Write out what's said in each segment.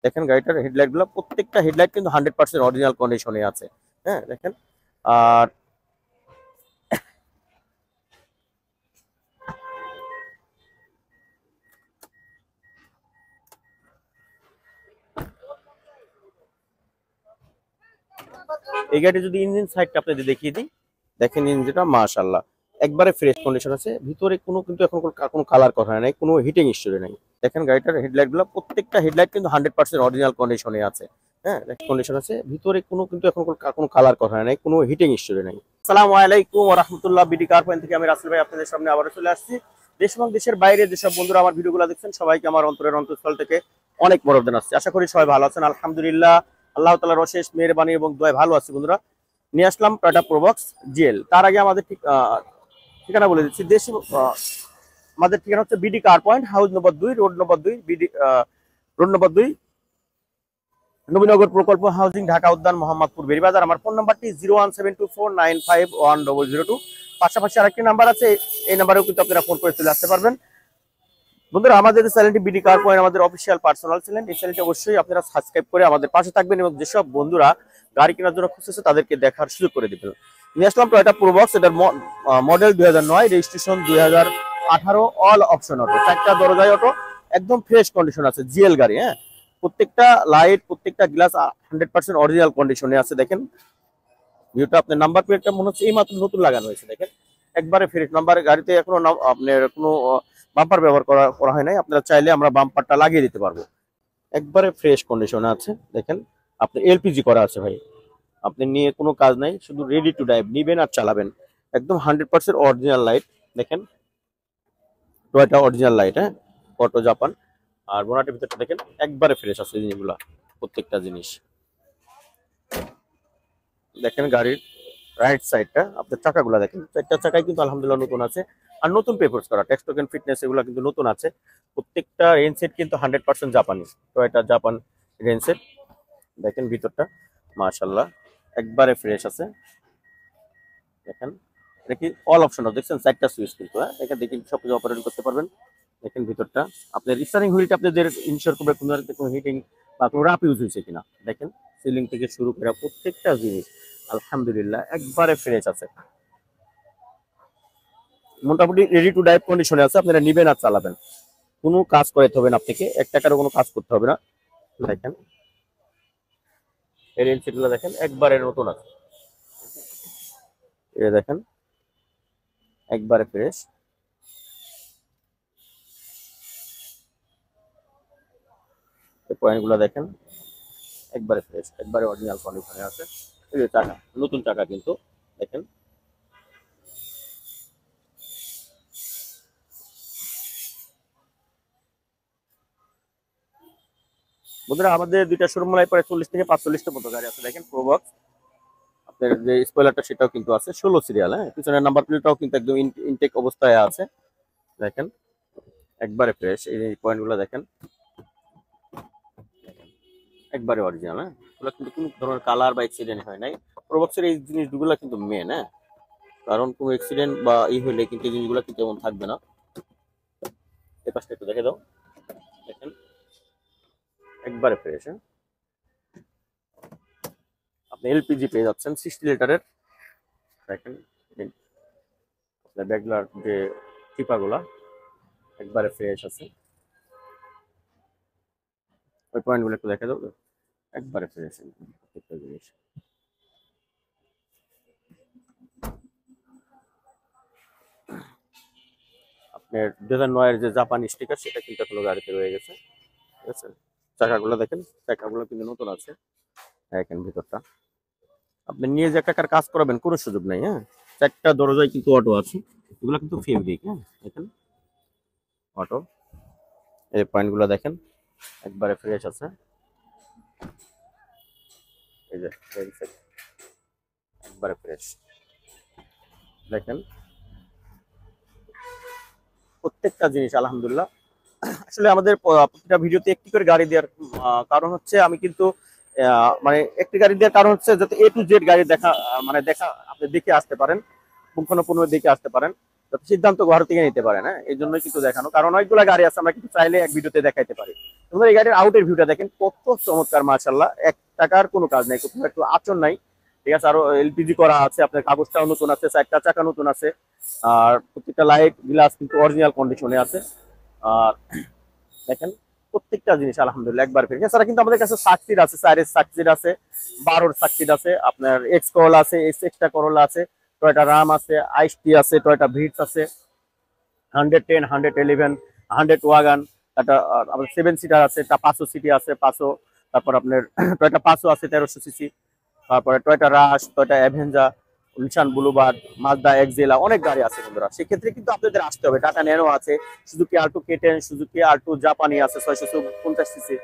দেখেন গাড়িটার হেডলাইট গুলো, প্রত্যেকটা হেডলাইট কিন্তু 100% অরিজিনাল কন্ডিশনে আছে। হ্যাঁ দেখেন। আর এই গাড়ি যদি ইঞ্জিন সাইডটা আপনাদের দেখিয়ে দিই, দেখেন ইঞ্জিনটা মাশাআল্লাহ একবারে ফ্রেশ কন্ডিশন আছে। ভিতরে কিন্তু এখন কোনো কালার করা নাই, কোনো হিটিং হিস্টোরি নাই। দেখেন গাড়িটার হেডলাইট গুলো, প্রত্যেকটা হেডলাইট কিন্তু 100% অরিজিনাল কন্ডিশনে আছে। হ্যাঁ কন্ডিশন আছে। ভিতরে কিন্তু এখন কোনো কালার করা নাই, কোনো হিটিং হিস্টোরি নাই। আসসালামু আলাইকুম ওয়া রাহমাতুল্লাহ। বিডি কার পয়েন্ট থেকে আমি রাসেল ভাই আপনাদের সামনে আবারও চলে আসছি। দেশ এবং দেশের বাইরে যেসব বন্ধুরা আমার ভিডিওগুলো দেখছেন, সবাইকে আমার অন্তরের অন্তঃস্থল থেকে অনেক মরদন আসছে। আশা করি সবাই ভালো আছেন, আলহামদুলিল্লাহ। আল্লাহ তাআলার অশেষ মেহেরবানি এবং দোয়ায় ভালো আছি বন্ধুরা। নিয়ে আসলাম টয়োটা প্রোবক্স জিএল। তার আগে আমাদের ঠিকানা বলে দিচ্ছি। আমাদের ঠিকানা হচ্ছে BD car point, house number 2, road number 2, road number 2, নবীনগর প্রকল্প হাউজিং, ঢাকা উদ্যান, মোহাম্মদপুর, বেরিবাজার। আমার ফোন নাম্বারটি 01724951002। পাশাপাশি আরেকটি নাম্বার আছে, এই নাম্বারেও কিন্তু আপনারা ফোন করে চলে আসতে পারবেন। বন্ধুরা, আমাদের চ্যানেলটি বিডি কার পয়েন্ট আমাদের অফিসিয়াল পার্সোনাল চ্যানেল। এই চ্যানেলটি অবশ্যই আপনারা সাবস্ক্রাইব করে আমাদের পাশে থাকবেন এবং যেসব বন্ধুরা গাড়ি কেনার জন্য খুঁজতেছে তাদেরকে দেখার সুযোগ করে দিবেন। নিয়ে আসলাম টয়োটা প্রোবক্স। এটার model 2009, registration 2018, all option auto, 4টা দরজায় অটো, একদম ফ্রেশ কন্ডিশন আছে জিএল গাড়ি। হ্যাঁ প্রত্যেকটা লাইট, প্রত্যেকটা গ্লাস 100% অরিজিনাল কন্ডিশনে আছে। দেখেন ভিউটা, আপনার নাম্বার প্লেটটা মনে হচ্ছে এই মাত্র নতুন লাগানো হয়েছে। দেখেন একবারে ফ্রেশ নাম্বার। গাড়িতে এখনো আপনার কোনো বাম্পার ব্যবহার করা হয় নাই। আপনারা চাইলে আমরা বাম্পারটা লাগিয়ে দিতে পারবো। একবারে ফ্রেশ কন্ডিশনে আছে। দেখেন আপনি এলপিজি করা আছে ভাই, আপনি নিয়ে কোনো কাজ নাই, শুধু রেডি টু ড্রাইভ নিবেন আর চালাবেন। একদম 100% অরিজিনাল লাইট। দেখেন টয়োটা অরিজিনাল লাইট। হ্যাঁ অটো জাপান। আর বোনাটের ভিতরটা দেখেন একবারে ফ্রেশ আছে জিনিসগুলা, প্রত্যেকটা জিনিস। দেখেন গাড়ির রাইট সাইডটা, আপনার চাকাগুলা দেখেন, 4টা চাকাই কিন্তু আলহামদুলিল্লাহ নতুন আছে। আর নতুন পেপারস করা, ট্যাক্স টোকেন, ফিটনেস এগুলো কিন্তু নতুন আছে। প্রত্যেকটা রেঞ্জ সেট কিন্তু 100% জাপানি, টয়োটা জাপান রেঞ্জ সেট। দেখেন ভিতরটা মাশাআল্লাহ একবারে ফ্রেশ আছে। দেখেন এটা কি অল অপশন, দেখছেন 4টা সুইচ কিন্তু। হ্যাঁ এখানে দেখেন সবকিছু অপারেট করতে পারবেন। দেখেন ভিতরটা, আপনার স্টারিং হুইলটা আপনাদের ইনশিওর করবে কোনো হিটিং বা কোনো রাপ ইউজ হয়েছে কিনা। দেখেন সিলিং থেকে শুরু করে প্রত্যেকটা জিনিস আলহামদুলিল্লাহ একবারে ফ্রেশ আছে, মোটামুটি রেডি টু ড্রাইভ কন্ডিশনে আছে। আপনারা নিবেন আর চালাবেন, কোনো কাজ করাতে হবে না আপনাকে, 1 টাকারও কোনো কাজ করতে হবে না। দেখেন এই রেঞ্জ সেটগুলো দেখেন একবারে নতুন আছে। এটা দেখেন একবারে ফ্রেশ। এই পয়েন্টগুলো দেখেন একবারে ফ্রেশ, একবারে অরিজিনাল কন্ডিশনে আছে। এই যে চাকা, নতুন চাকা কিন্তু। দেখেন বন্ধুরা, আমাদের 2টা শোরুম লাই প্রায় 40 থেকে 45টা মতো গাড়ি আছে। দেখেন প্রোবক্স, আপনার যে স্পয়লারটা সেটাও কিন্তু আছে 16 সিরিয়াল। হ্যাঁ পিছনের নাম্বার প্লেটটাও কিন্তু একদম ইনটেক অবস্থায় আছে। দেখেন একবারে ফ্রেশ। এই পয়েন্টগুলো দেখেন একবারে অরিজিনাল। হ্যাঁ এগুলো কিন্তু কোনো ধরনের কালার বা অ্যাক্সিডেন্ট হয় নাই। প্রোবক্সের এই জিনিসগুলো কিন্তু মেন। হ্যাঁ কারণ কোনো অ্যাক্সিডেন্ট বা হলে কিন্তু এই জিনিসগুলো কিন্তু এমন থাকবে না। এই পাশটা একটু দেখে দাও। দেখেন একবারে ফ্রেশ। হ্যাঁ আপনি এলপিজি পেয়ে যাচ্ছেন 60 লিটারের। দেখেন আপনার ব্যাগলার যে টিপাগুলা একবারে ফ্রেশ আছে। ওই পয়েন্টগুলো একটু দেখে দাও। একবারে ফ্রেশ প্রত্যেকটা জিনিস। আপনার 2009 এর যে জাপানি স্টিকার সেটা কিন্তু এখনো গাড়িতে রয়ে গেছে। ঠিক আছে, চাকাগুলো দেখেন, চাকাগুলো কিন্তু নতুন আছে। দেখেন ভিতরটা, আপনি নিয়ে যে টাকার কাজ করাবেন কোনো সুযোগ নাই। হ্যাঁ 4টা দরজায় কিন্তু অটো আছে, এগুলো কিন্তু ফেব্রিক। হ্যাঁ দেখেন অটো, এই পয়েন্টগুলো দেখেন একবারে ফ্রেশ আছে। এই যে একবারে ফ্রেশ। দেখেন প্রত্যেকটা জিনিস আলহামদুলিল্লাহ। আসলে আমাদের প্রতিটা ভিডিওতে একটি করে গাড়ি দেওয়ার কারণ হচ্ছে, আমি কিন্তু মানে একটি গাড়ি দেওয়ার কারণ হচ্ছে যাতে A to Z গাড়ি দেখা, মানে দেখা আপনি দেখে আসতে পারেন, পুঙ্খানুপুঙ্খ দেখে আসতে পারেন। যাতে সিদ্ধান্ত ঘর থেকে নিতে পারেন। হ্যাঁ, এই জন্যই কিন্তু দেখানো, কারণ অনেকগুলো গাড়ি আছে আমরা কিন্তু চাইলে এক ভিডিওতে দেখাইতে পারি। তোমরা এই গাড়ির আউটের ভিউটা দেখেন কত চমৎকার, মাশাআল্লাহ, 1 টাকার কোনো কাজ নাই, কোথাও একটু আঁচড় নাই। ঠিক আছে, আরো এলপিজি করা আছে, আপনার কাগজটাও নতুন আছে, 4টা চাকা নতুন আছে, আর প্রত্যেকটা লাইট গ্লাস কিন্তু অরিজিনাল কন্ডিশনে আছে। আর দেখেন প্রত্যেকটা জিনিস আলহামদুলিল্লাহ একবার ফিরে। এছাড়া কিন্তু আমাদের কাছে সাকসিড আছে, 4-এর সাকসিড আছে, 12-র সাকসিড আছে, আপনার এক্স করোলা আছে, এক্সট্রা করোলা আছে, টয়োটা রাম আছে, আইসটি আছে, টয়োটা ভিটস আছে, 110, 111, 100 ওয়াগান, একটা আপনার 7 সিটার আছে, একটা 500 সিটি আছে, 500, তারপর আপনার টয়োটা 500 আছে 1300 সিসি, তারপরে টয়োটা রাশ, টয়োটা অ্যাভেঞ্জা, নিশান ব্লুবার্ড, মাজদা এক্সেলা, অনেক গাড়ি আছে বন্ধুরা। সেক্ষেত্রে কিন্তু আপনাদের আসতে হবে। টাটা ন্যানো আছে, Suzuki Alto K10, Suzuki Alto জাপানি আছে 650 সিসি,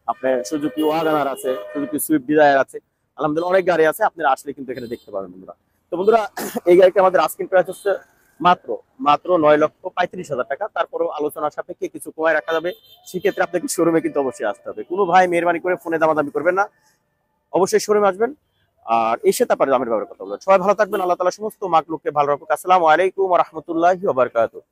আপনার সুজুকি ওয়াগনার আছে, সুজুকি সুইফট ডিজায়ার আছে, আলহামদুলিল্লাহ অনেক গাড়ি আছে, আপনারা আসলে কিন্তু এখানে দেখতে পাবেন বন্ধুরা। তো বন্ধুরা, এই গাড়িটা আমাদের আস্কিং প্রাইস হচ্ছে মাত্র মাত্র 9,35,000 টাকা। তারপরেও আলোচনার সাপেক্ষে কিছু কমায় রাখা যাবে। সেক্ষেত্রে আপনাকে শোরুমে কিন্তু অবশ্যই আসতে হবে। কোনো ভাই মেহরবানি করে ফোনে দামাদামি করবেন না, অবশ্যই শোরুমে আসবেন আর এসে তারপরে দামের ব্যাপারে কথা বলবেন। সবাই ভালো থাকবেন, আল্লাহ তাআলা সমস্ত মাকলুককে ভালো রাখুক। আসসালামু আলাইকুম ওয়া রাহমাতুল্লাহি ওয়া বারাকাতুহু।